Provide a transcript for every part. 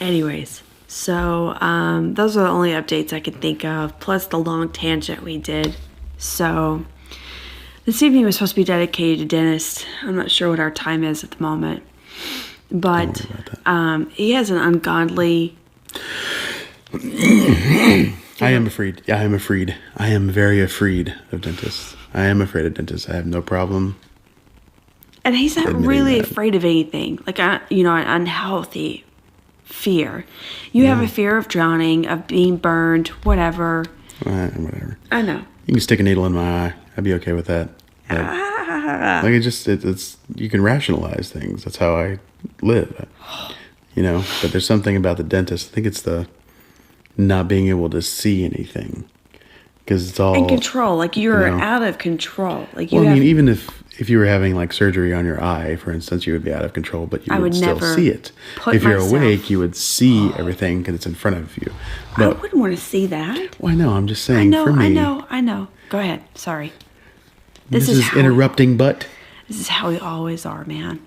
Anyways, so those are the only updates I could think of, plus the long tangent we did. So this evening was supposed to be dedicated to Dennis. I'm not sure what our time is at the moment. But he has an ungodly... I am afraid. I am very afraid of dentists. I am afraid of dentists. I have no problem. And he's not really afraid of anything. Like, an unhealthy fear. You have a fear of drowning, of being burned, whatever. Whatever. I know. You can stick a needle in my eye. I'd be okay with that. Like it's you can rationalize things. That's how I live. But there's something about the dentist. I think it's the not being able to see anything. Because it's all... in control. Like, you're out of control. Like, even if you were having, like, surgery on your eye, for instance, you would be out of control, but you would still see it. If you're awake, you would see everything because it's in front of you. But, I wouldn't want to see that. Well, I know. I'm just saying, for me... I know. Go ahead. Sorry. This is interrupting, but... This is how we always are, man.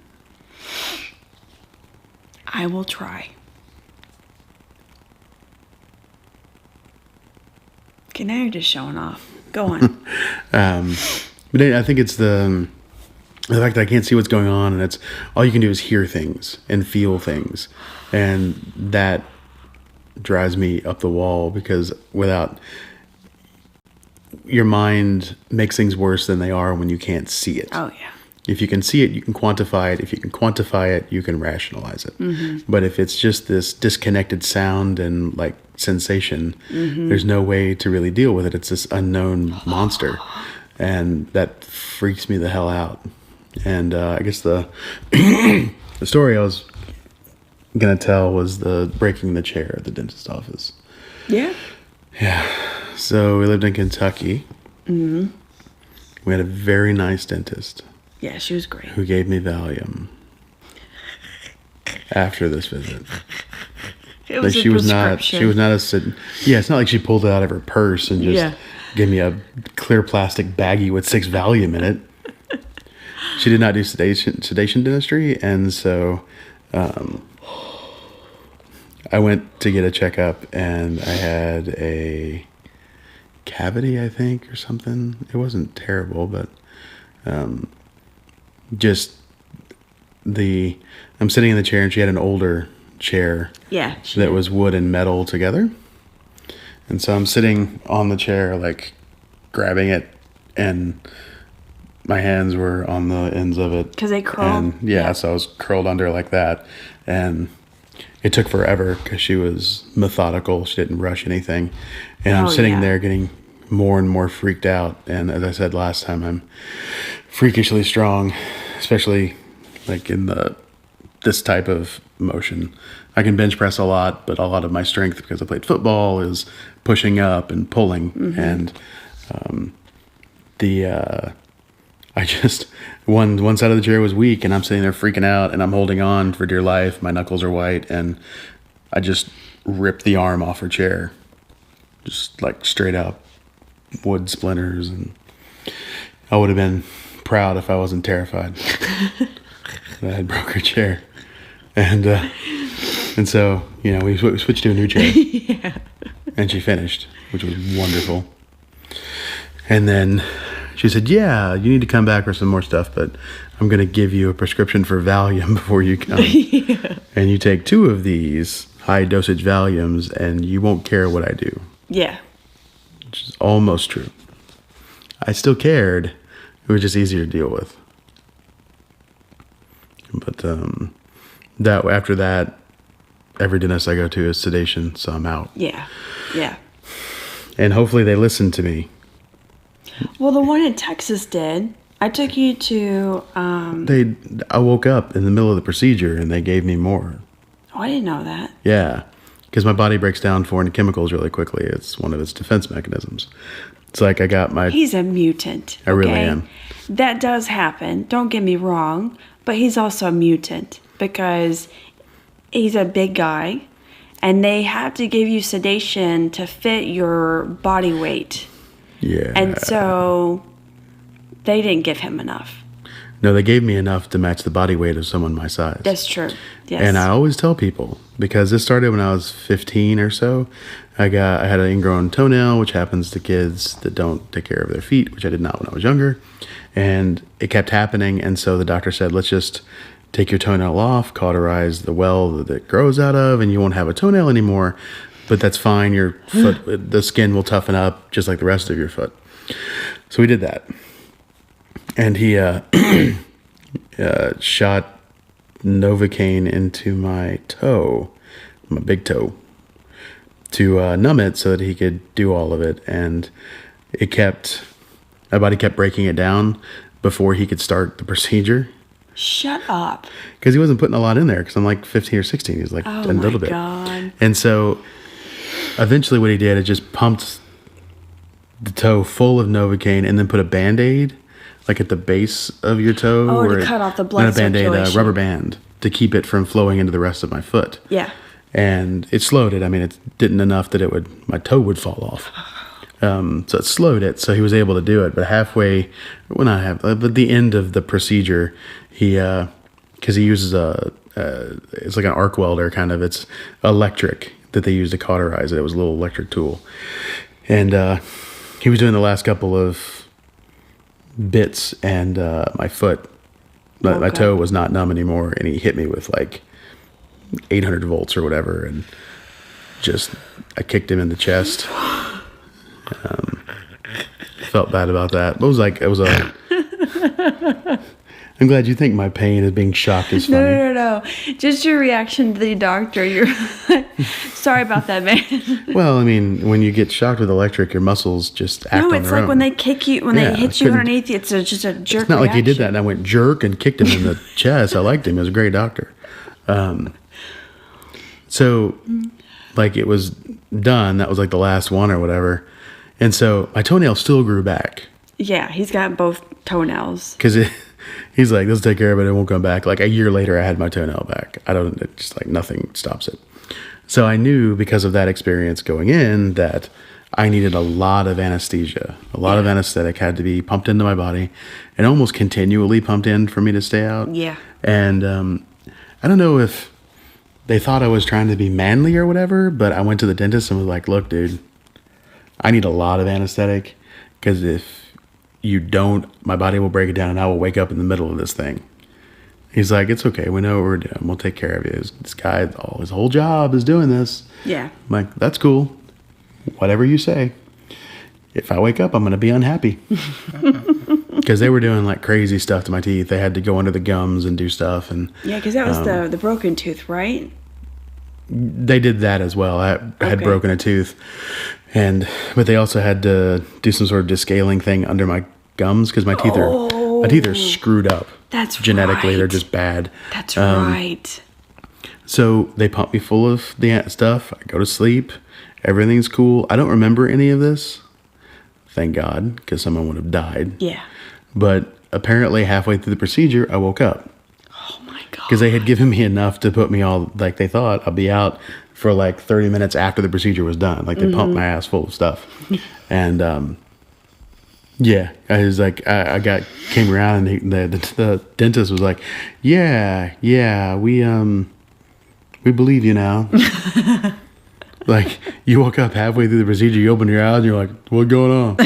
I will try. Okay, now you're just showing off. Go on. But I think it's the fact that I can't see what's going on, and it's all you can do is hear things and feel things, and that drives me up the wall because without your mind makes things worse than they are when you can't see it. Oh yeah. If you can see it, you can quantify it. If you can quantify it, you can rationalize it. Mm-hmm. But if it's just this disconnected sound and like sensation, there's no way to really deal with it. It's this unknown monster. And that freaks me the hell out. And I guess the the story I was going to tell was the breaking the chair at the dentist office. Yeah? Yeah. So we lived in Kentucky. Mm-hmm. We had a very nice dentist. Yeah, she was great. Who gave me Valium after this visit. It was she was not it's not like she pulled it out of her purse and just gave me a clear plastic baggie with 6 Valium in it. She did not do sedation dentistry, and so I went to get a checkup, and I had a cavity, I think, or something. It wasn't terrible, but I'm sitting in the chair, and she had an older chair that was wood and metal together. And so I'm sitting on the chair, like, grabbing it, and my hands were on the ends of it. Because they curled? And, so I was curled under like that. And it took forever because she was methodical. She didn't rush anything. And I'm sitting there getting more and more freaked out. And as I said last time, I'm freakishly strong, especially like in this type of motion. I can bench press a lot, but a lot of my strength, because I played football, is pushing up and pulling. Mm-hmm. And I just one side of the chair was weak, and I'm sitting there freaking out, and I'm holding on for dear life. My knuckles are white, and I just ripped the arm off her chair, just like straight up wood splinters. And I would have been proud if I wasn't terrified that I had broke her chair. And so, we switched to a new chair. Yeah. And she finished, which was wonderful. And then she said, you need to come back for some more stuff, but I'm going to give you a prescription for Valium before you come. Yeah. And you take 2 of these high dosage Valiums, and you won't care what I do. Yeah. Which is almost true. I still cared. It was just easier to deal with. But after that, every dentist I go to is sedation, so I'm out. Yeah. Yeah. And hopefully they listen to me. Well, the one in Texas did. I took you to... I woke up in the middle of the procedure, and they gave me more. Oh, I didn't know that. Yeah, because my body breaks down foreign chemicals really quickly. It's one of its defense mechanisms. It's like I got my... He's a mutant. I really am. That does happen. Don't get me wrong. But he's also a mutant because he's a big guy, and they have to give you sedation to fit your body weight. Yeah. And so they didn't give him enough. No, they gave me enough to match the body weight of someone my size. That's true. Yes. And I always tell people, because this started when I was 15 or so. I had an ingrown toenail, which happens to kids that don't take care of their feet, which I did not when I was younger. And it kept happening. And so the doctor said, let's just take your toenail off, cauterize the well that it grows out of, and you won't have a toenail anymore. But that's fine. Your foot, the skin will toughen up just like the rest of your foot. So we did that. And he shot Novocaine into my toe, my big toe, to numb it so that he could do all of it. And my body kept breaking it down before he could start the procedure. Shut up. Because he wasn't putting a lot in there, because I'm like 15 or 16. He was like a little bit. God. And so eventually what he did is just pumped the toe full of Novocaine and then put a Band-Aid like at the base of your toe. Oh, to cut off the blood circulation. Not a Band-Aid, a rubber band to keep it from flowing into the rest of my foot. Yeah. And it slowed it. I mean, it didn't enough that my toe would fall off. So it slowed it, so he was able to do it. But halfway, but the end of the procedure, because he uses it's like an arc welder kind of. It's electric that they use to cauterize it. It was a little electric tool. And he was doing the last couple of bits, and my toe was not numb anymore, and he hit me with like 800 volts or whatever, and I kicked him in the chest. Felt bad about that. I'm glad you think my pain is being shocked is funny. No. Just your reaction to the doctor. You're sorry about that, man. Well, I mean, when you get shocked with electric, your muscles just act on their own. No, it's like when they kick you, when they hit you underneath you, it's just a jerk. It's not like he did that and I went jerk and kicked him in the chest. I liked him. He was a great doctor. So, like, it was done. That was like the last one or whatever. And so my toenail still grew back. Yeah, he's got both toenails. Because he's like, let's take care of it. It won't come back. Like a year later, I had my toenail back. It's just like nothing stops it. So I knew because of that experience going in that I needed a lot of anesthesia. A lot of anesthetic had to be pumped into my body and almost continually pumped in for me to stay out. Yeah. And I don't know if they thought I was trying to be manly or whatever, but I went to the dentist and was like, look, dude, I need a lot of anesthetic because if you don't, my body will break it down and I will wake up in the middle of this thing. He's like, it's okay. We know what we're doing. We'll take care of you. This guy, his whole job is doing this. Yeah. I'm like, that's cool. Whatever you say. If I wake up, I'm going to be unhappy. Because they were doing like crazy stuff to my teeth. They had to go under the gums and do stuff. And yeah, because that was the broken tooth, right? They did that as well. I had broken a tooth. But they also had to do some sort of descaling thing under my gums because my teeth are screwed up. That's genetically, right. They're just bad. That's right. So they pump me full of the stuff. I go to sleep. Everything's cool. I don't remember any of this. Thank God, because someone would have died. Yeah. But apparently halfway through the procedure, I woke up. Oh my God. Because they had given me enough to put me all, like they thought, I'll be out for like 30 minutes after the procedure was done. Like they pumped my ass full of stuff. And yeah, I was like, came around and the dentist was like, yeah, we believe you now. Like you woke up halfway through the procedure, you open your eyes and you're like, what's going on?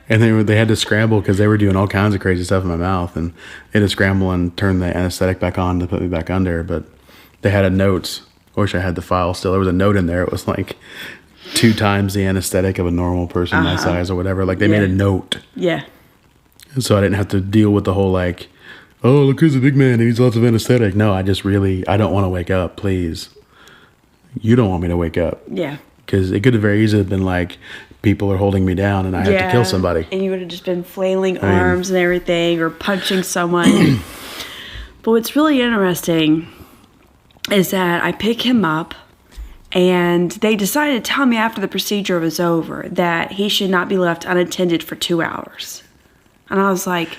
And they had to scramble because they were doing all kinds of crazy stuff in my mouth, and they had to scramble and turn the anesthetic back on to put me back under. But they had a note. I wish I had the file still. There was a note in there. It was like 2 times the anesthetic of a normal person my size or whatever. Like they made a note. Yeah. And so I didn't have to deal with the whole like, oh, look who's a big man. He needs lots of anesthetic. No, I don't want to wake up, please. You don't want me to wake up. Yeah. Because it could have very easily been like, people are holding me down and I have to kill somebody. And you would have just been flailing arms and everything or punching someone. But what's really interesting is that I pick him up and they decided to tell me after the procedure was over that he should not be left unattended for 2 hours. And I was like,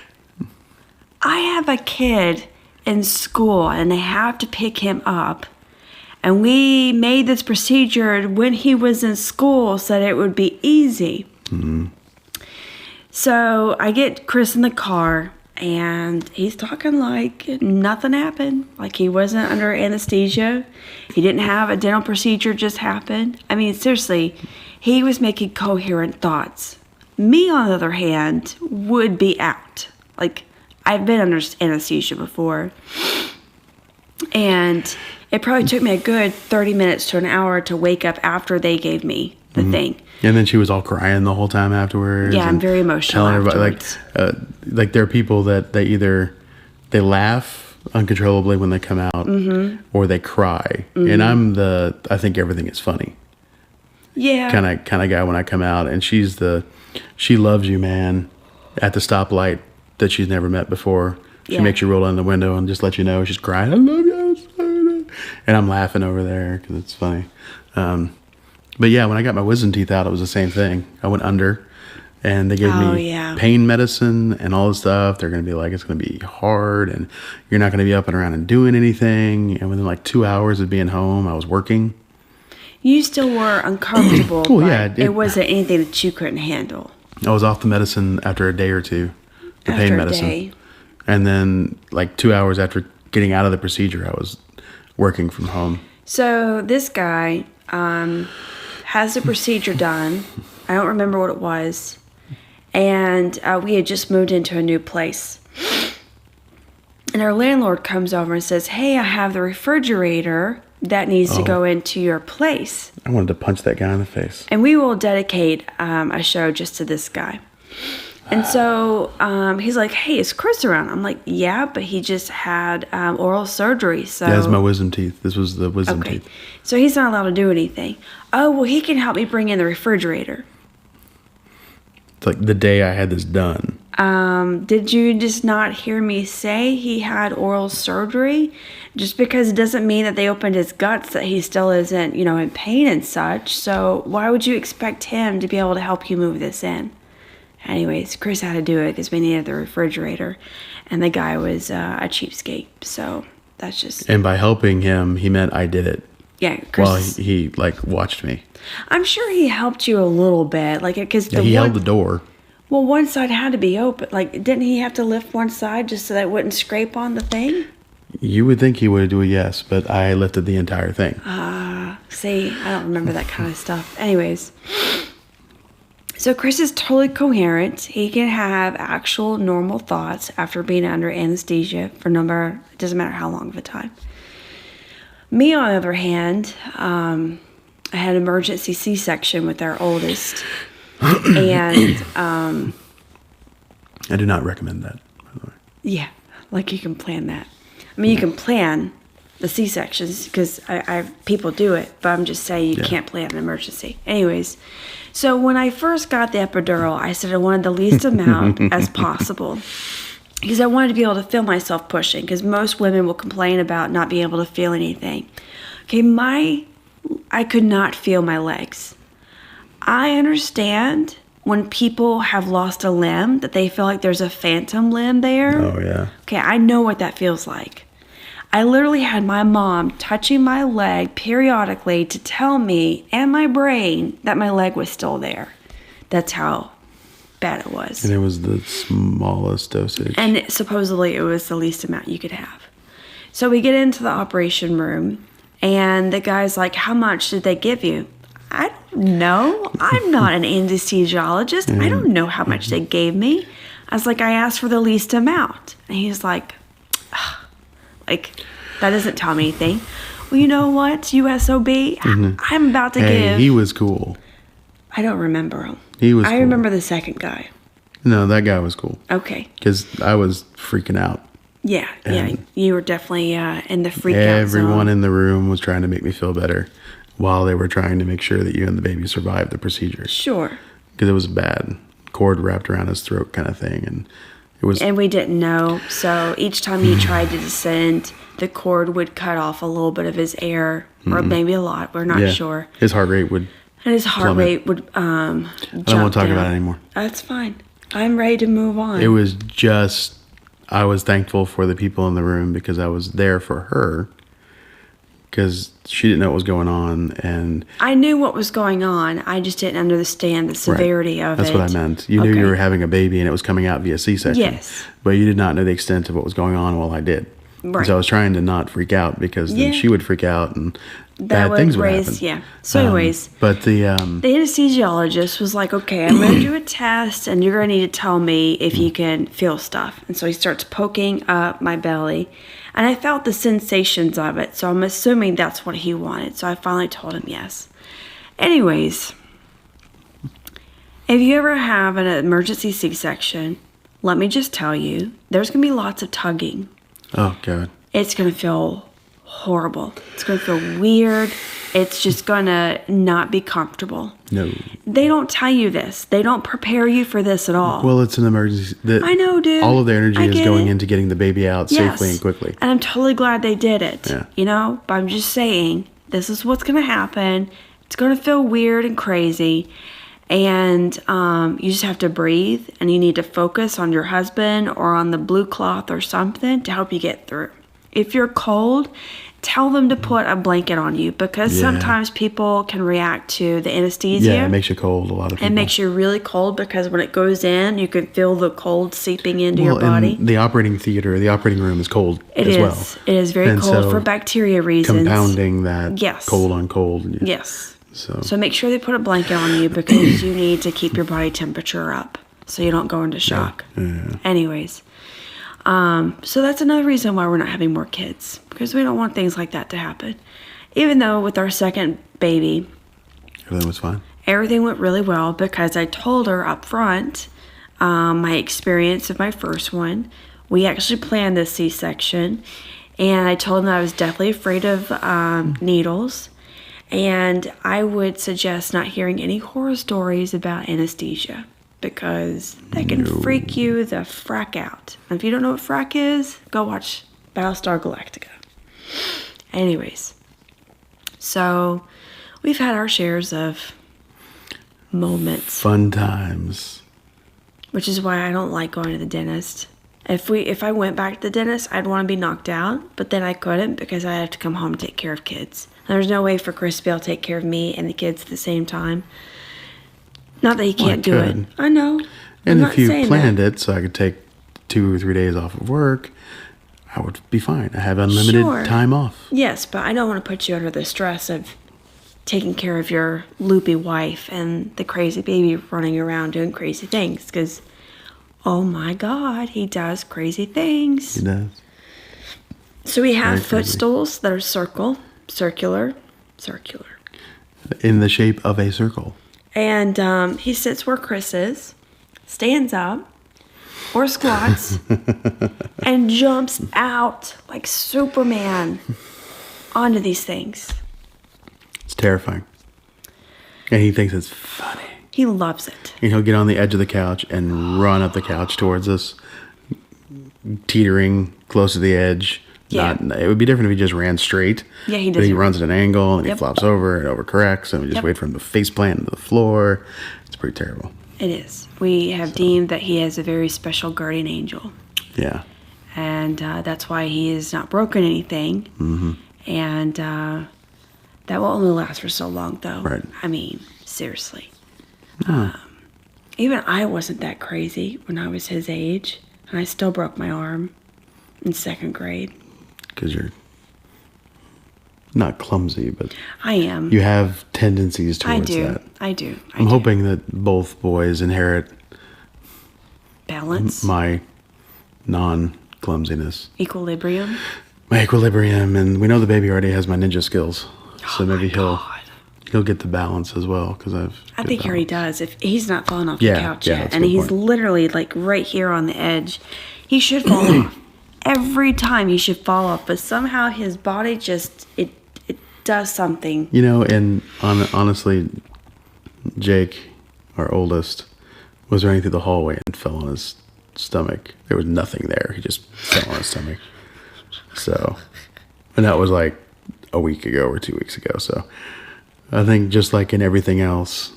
I have a kid in school and they have to pick him up. And we made this procedure when he was in school so that it would be easy. Mm-hmm. So I get Chris in the car And he's talking like nothing happened. Like he wasn't under anesthesia. He didn't have a dental procedure just happen. I mean, seriously, he was making coherent thoughts. Me, on the other hand, would be out. Like, I've been under anesthesia before. And it probably took me a good 30 minutes to an hour to wake up after they gave me the thing. And then she was all crying the whole time afterwards. Yeah, I'm very emotional telling afterwards. everybody, like there are people that they laugh uncontrollably when they come out, or they cry. And I think everything is funny. Yeah. Kind of guy when I come out, and she loves you, man, at the stoplight that she's never met before. She makes you roll down the window and just let you know she's crying. I love you. And I'm laughing over there because it's funny. But yeah, when I got my wisdom teeth out, it was the same thing. I went under, and they gave me pain medicine and all this stuff. They're going to be like, it's going to be hard, and you're not going to be up and around and doing anything. And within like 2 hours of being home, I was working. You still were uncomfortable, Well, but yeah, it wasn't anything that you couldn't handle. I was off the medicine after a day or two, the pain medicine. Day. And then like 2 hours after getting out of the procedure, I was working from home. So this guy has a procedure done. I don't remember what it was. And we had just moved into a new place. And our landlord comes over and says, hey, I have the refrigerator that needs to go into your place. I wanted to punch that guy in the face. And we will dedicate a show just to this guy. And so he's like, hey, is Chris around? I'm like, yeah, but he just had oral surgery. So that's my wisdom teeth. This was the wisdom teeth. So he's not allowed to do anything. Oh, well, he can help me bring in the refrigerator. It's like the day I had this done. Did you just not hear me say he had oral surgery? Just because it doesn't mean that they opened his guts that he still isn't, in pain and such. So why would you expect him to be able to help you move this in? Anyways, Chris had to do it because we needed the refrigerator. And the guy was a cheapskate. So that's just... And by helping him, he meant I did it. Yeah, Chris... Well, he watched me. I'm sure he helped you a little bit. Because he held the door. Well, one side had to be open. Didn't he have to lift one side just so that it wouldn't scrape on the thing? You would think he would do a yes, but I lifted the entire thing. See, I don't remember that kind of stuff. Anyways... So Chris is totally coherent. He can have actual normal thoughts after being under anesthesia for it doesn't matter how long of a time. Me, on the other hand, I had an emergency C-section with our oldest. And I do not recommend that, by the way. Yeah, you can plan that. I mean, you can plan the C-sections because people do it, but I'm just saying you can't plan an emergency. Anyways, so when I first got the epidural, I said I wanted the least amount as possible because I wanted to be able to feel myself pushing because most women will complain about not being able to feel anything. Okay, I could not feel my legs. I understand when people have lost a limb that they feel like there's a phantom limb there. Oh, yeah. Okay, I know what that feels like. I literally had my mom touching my leg periodically to tell me and my brain that my leg was still there. That's how bad it was. And it was the smallest dosage. And supposedly it was the least amount you could have. So we get into the operation room, and the guy's like, how much did they give you? I don't know. I'm not an anesthesiologist. I don't know how much they gave me. I was like, I asked for the least amount. And he's like, that doesn't tell me anything. Well, you know what, USOB? I'm about to give... he was cool. I don't remember him. He was I remember the second guy. No, that guy was cool. Okay. Because I was freaking out. Yeah. You were definitely in the freak out zone. Everyone in the room was trying to make me feel better while they were trying to make sure that you and the baby survived the procedure. Sure. Because it was bad. Cord wrapped around his throat kind of thing. And it was... And we didn't know. So each time he tried to descend, the cord would cut off a little bit of his air. Or maybe a lot. We're not sure. His heart rate would... And his heart rate would jump I don't want to talk about it anymore. That's fine. I'm ready to move on. It was I was thankful for the people in the room because I was there for her. because she didn't know what was going on, and I knew what was going on. I just didn't understand the severity of That's it. what I meant. You knew you were having a baby and it was coming out via C-section. Yes. But you did not know the extent of what was going on while I did. Right. And so I was trying to not freak out because then she would freak out and bad things would happen. Yeah. So anyways. But the anesthesiologist was like, okay, I'm going to do a test and you're going to need to tell me if you can feel stuff. And so he starts poking up my belly. And I felt the sensations of it. So I'm assuming that's what he wanted. So I finally told him yes. Anyways, if you ever have an emergency C-section, let me just tell you, there's going to be lots of tugging. Oh, God. It's going to feel horrible. It's going to feel weird. It's just going to not be comfortable. No. They don't tell you this. They don't prepare you for this at all. Well, it's an emergency. I know, dude. All of the energy is going into getting the baby out safely and quickly. And I'm totally glad they did it. Yeah. You know? But I'm just saying, this is what's going to happen. It's going to feel weird and crazy. And you just have to breathe. And you need to focus on your husband or on the blue cloth or something to help you get through. If you're cold, tell them to put a blanket on you because sometimes people can react to the anesthesia. Yeah, it makes you cold, a lot of people. It makes you really cold because when it goes in, you can feel the cold seeping into your body. And the operating theater, the operating room is cold as well. It is very cold for bacteria reasons. Compounding that cold on cold. Yes. So make sure they put a blanket on you because you need to keep your body temperature up so you don't go into shock. Yeah. Anyways. So that's another reason why we're not having more kids, because we don't want things like that to happen. Even though with our second baby, everything was fine. Everything went really well because I told her up front my experience of my first one. We actually planned this C-section, and I told them that I was deathly afraid of needles, and I would suggest not hearing any horror stories about anesthesia. Because that can freak you the frack out. And if you don't know what frack is, go watch Battlestar Galactica. Anyways, so we've had our shares of moments. Fun times. Which is why I don't like going to the dentist. If I went back to the dentist, I'd want to be knocked out. But then I couldn't because I have to come home and take care of kids. And there's no way for Chris to be able to take care of me and the kids at the same time. Not that you can't do it. I know. And if you planned it so I could take 2 or 3 days off of work, I would be fine. I have unlimited time off. Yes, but I don't want to put you under the stress of taking care of your loopy wife and the crazy baby running around doing crazy things. Because, oh my God, he does crazy things. He does. So we have footstools that are circular. In the shape of a circle. And he sits where Chris is, stands up, or squats, and jumps out like Superman onto these things. It's terrifying. And he thinks it's funny. He loves it. And he'll get on the edge of the couch and run up the couch towards us, teetering close to the edge. Yeah. It would be different if he just ran straight. Yeah, he does. But he runs at an angle and he flops over and overcorrects, and we just wait for him to face plant into the floor. It's pretty terrible. It is. We have deemed that he has a very special guardian angel. Yeah. And that's why he has not broken anything. Mm-hmm. And that will only last for so long, though. Right. I mean, seriously. Even I wasn't that crazy when I was his age, and I still broke my arm in 2nd grade. Because you're not clumsy, but I am. You have tendencies towards that. I do. I'm hoping that both boys inherit balance, my non-clumsiness, equilibrium, and we know the baby already has my ninja skills, so maybe he'll get the balance as well. Because I think he already does. If he's not falling off the couch yet, and he's literally like right here on the edge, he should fall off. Every time he should fall off, but somehow his body just it does something. You know, and honestly, Jake, our oldest, was running through the hallway and fell on his stomach. There was nothing there. He just fell on his stomach. So, and that was like a week ago or 2 weeks ago. So, I think just like in everything else,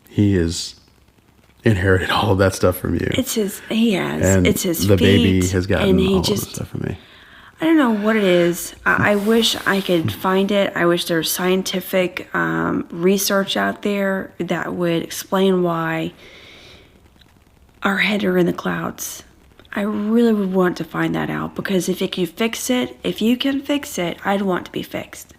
he has inherited all of that stuff from you. It's his. He has. And it's his the feet, baby has gotten all of that stuff from me. I don't know what it is. I wish I could find it. I wish there was scientific research out there that would explain why our heads are in the clouds. I really would want to find that out, because if you can fix it, I'd want to be fixed.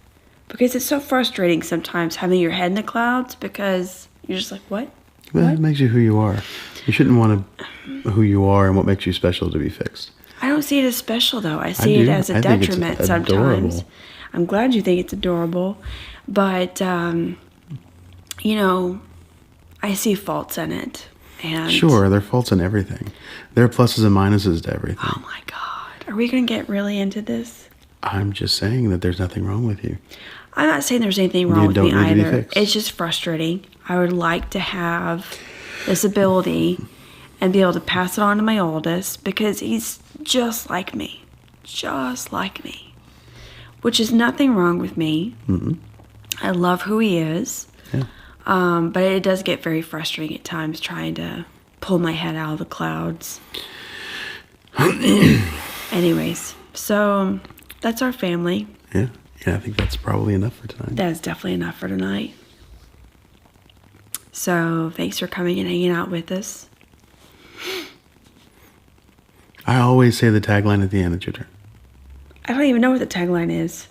Because it's so frustrating sometimes having your head in the clouds, because you're just like, what? Well, it makes you who you are. You shouldn't want who you are and what makes you special to be fixed. I don't see it as special, though. I see it as a detriment sometimes. Adorable. I'm glad you think it's adorable. But, you know, I see faults in it. And sure, there are faults in everything. There are pluses and minuses to everything. Oh, my God. Are we going to get really into this? I'm just saying that there's nothing wrong with you. I'm not saying there's anything wrong with me either. It's just frustrating. I would like to have this ability and be able to pass it on to my oldest, because he's just like me. Just like me. Which is nothing wrong with me. Mm-hmm. I love who he is. Yeah. But it does get very frustrating at times trying to pull my head out of the clouds. Anyways, so that's our family. Yeah. I think that's probably enough for tonight. That is definitely enough for tonight. So thanks for coming and hanging out with us. I always say the tagline at the end. It's your turn. I don't even know what the tagline is.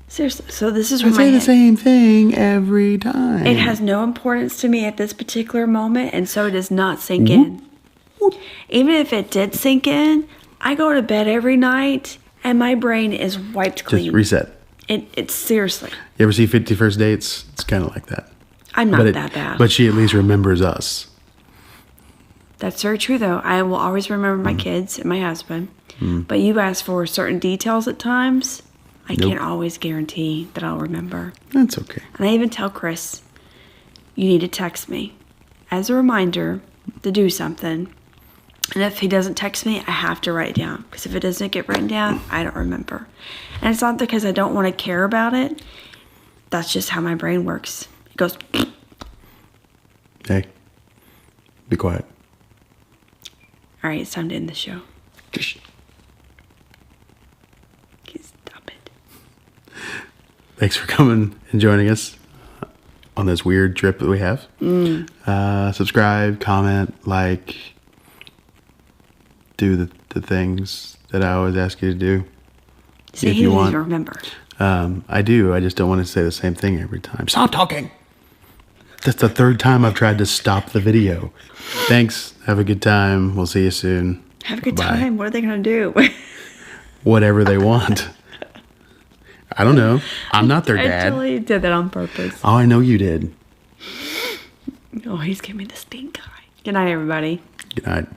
Seriously. So this is where I say the same thing every time. It has no importance to me at this particular moment, and so it does not sink in. Even if it did sink in, I go to bed every night and my brain is wiped clean. Just reset. It's seriously. You ever see 50 First Dates? It's kind of like that. I'm not that bad. But she at least remembers us. That's very true, though. I will always remember my kids and my husband. But you ask for certain details at times. I can't always guarantee that I'll remember. That's okay. And I even tell Chris, you need to text me as a reminder to do something. And if he doesn't text me, I have to write it down. Because if it doesn't get written down, I don't remember. And it's not because I don't want to care about it. That's just how my brain works. It goes... Hey, be quiet. All right, it's time to end the show. Shh. Okay, stop it. Thanks for coming and joining us on this weird trip that we have. Subscribe, comment, like... do the things that I always ask you to do. See, if you want to remember. I do. I just don't want to say the same thing every time. Stop talking. That's the third time I've tried to stop the video. Thanks. Have a good time. We'll see you soon. Have a good time. What are they going to do? Whatever they want. I don't know. I'm not their dad. I totally did that on purpose. Oh, I know you did. Oh, he's giving me the stink eye. Good night, everybody. Good night.